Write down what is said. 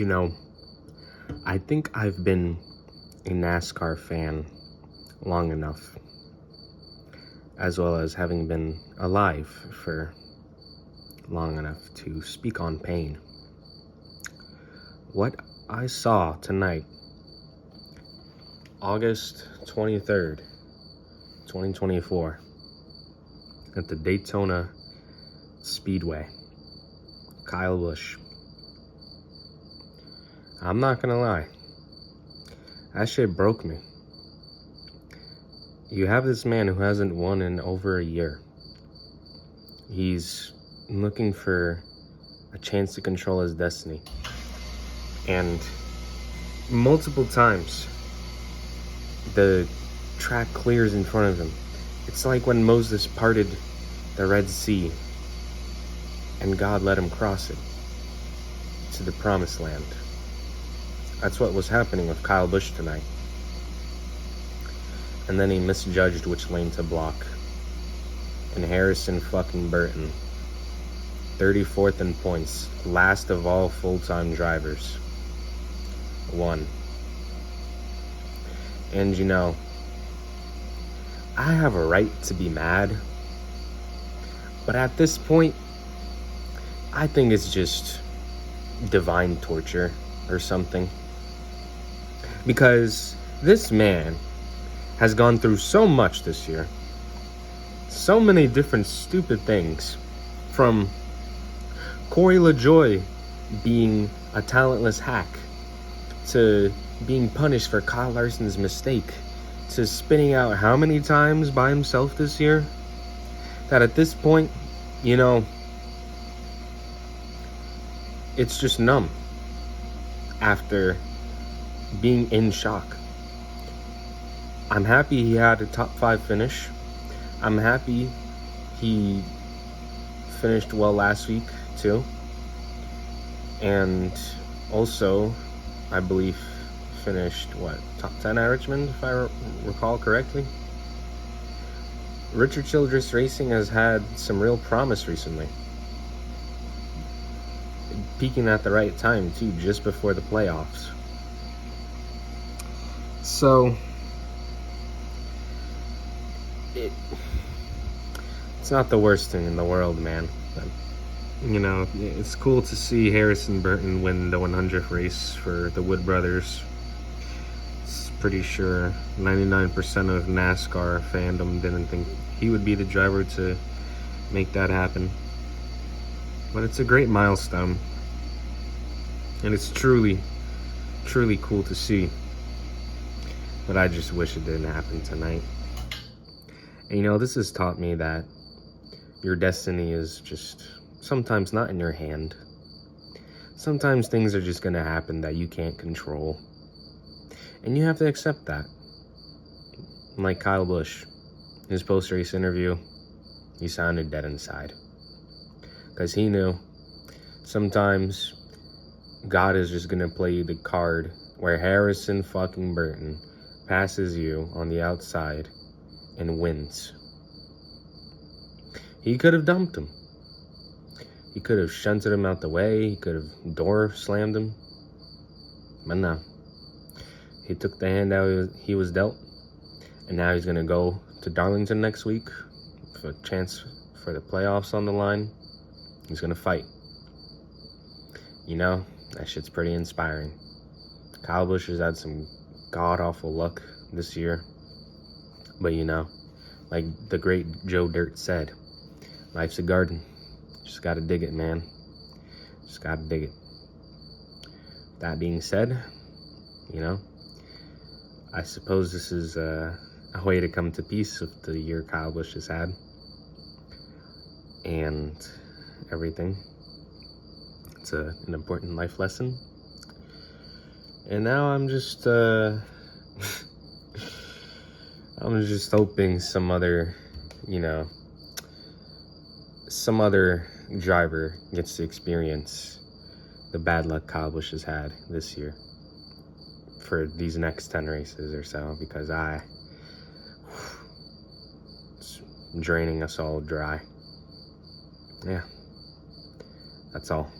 You know, I think I've been a NASCAR fan long enough, as well as having been alive for long enough to speak on pain. What I saw tonight, August 23rd, 2024, at the Daytona Speedway, Kyle Busch. I'm not gonna lie, that shit broke me. You have this man who hasn't won in over a year. He's looking for a chance to control his destiny. And multiple times, the track clears in front of him. It's like when Moses parted the Red Sea and God let him cross it to the promised land. That's what was happening with Kyle Busch tonight. And then he misjudged which lane to block. And Harrison fucking Burton, 34th in points, last of all full-time drivers, won. And you know, I have a right to be mad, but at this point, I think it's just divine torture or something. Because this man has gone through so much this year. So many different stupid things. From Corey LaJoie being a talentless hack, to being punished for Kyle Larson's mistake, to spinning out how many times by himself this year, that at this point, you know, it's just numb after being in shock. I'm happy he had a top 5 finish. I'm happy he finished well last week too. And also, I believe finished top 10 at Richmond, if I recall correctly. Richard Childress Racing has had some real promise recently, peaking at the right time too, just before the playoffs. So it's not the worst thing in the world, man. But, you know, it's cool to see Harrison Burton win the 100th race for the Wood brothers. It's pretty sure 99% of NASCAR fandom didn't think he would be the driver to make that happen. But it's a great milestone. And it's truly, truly cool to see. But I just wish it didn't happen tonight. And you know, this has taught me that your destiny is just sometimes not in your hand. Sometimes things are just gonna happen that you can't control. And you have to accept that. Like Kyle Busch, his post-race interview, he sounded dead inside. Because he knew sometimes God is just gonna play you the card where Harrison fucking Burton passes you on the outside and wins. He could have dumped him. He could have shunted him out the way. He could have door slammed him. But no. He took the hand out he was dealt. And now he's going to go to Darlington next week for a chance for the playoffs on the line. He's going to fight. You know, that shit's pretty inspiring. Kyle Busch has had some god-awful luck this year. But you know, like the great Joe Dirt said, life's a garden. Just gotta dig it, man. Just gotta dig it. That being said, you know, I suppose this is a way to come to peace with the year Kyle Busch has had. And everything. It's an important life lesson. And now I'm just I'm just hoping some other driver gets to experience the bad luck Kyle Busch has had this year for these next 10 races or so, because it's draining us all dry. Yeah, that's all.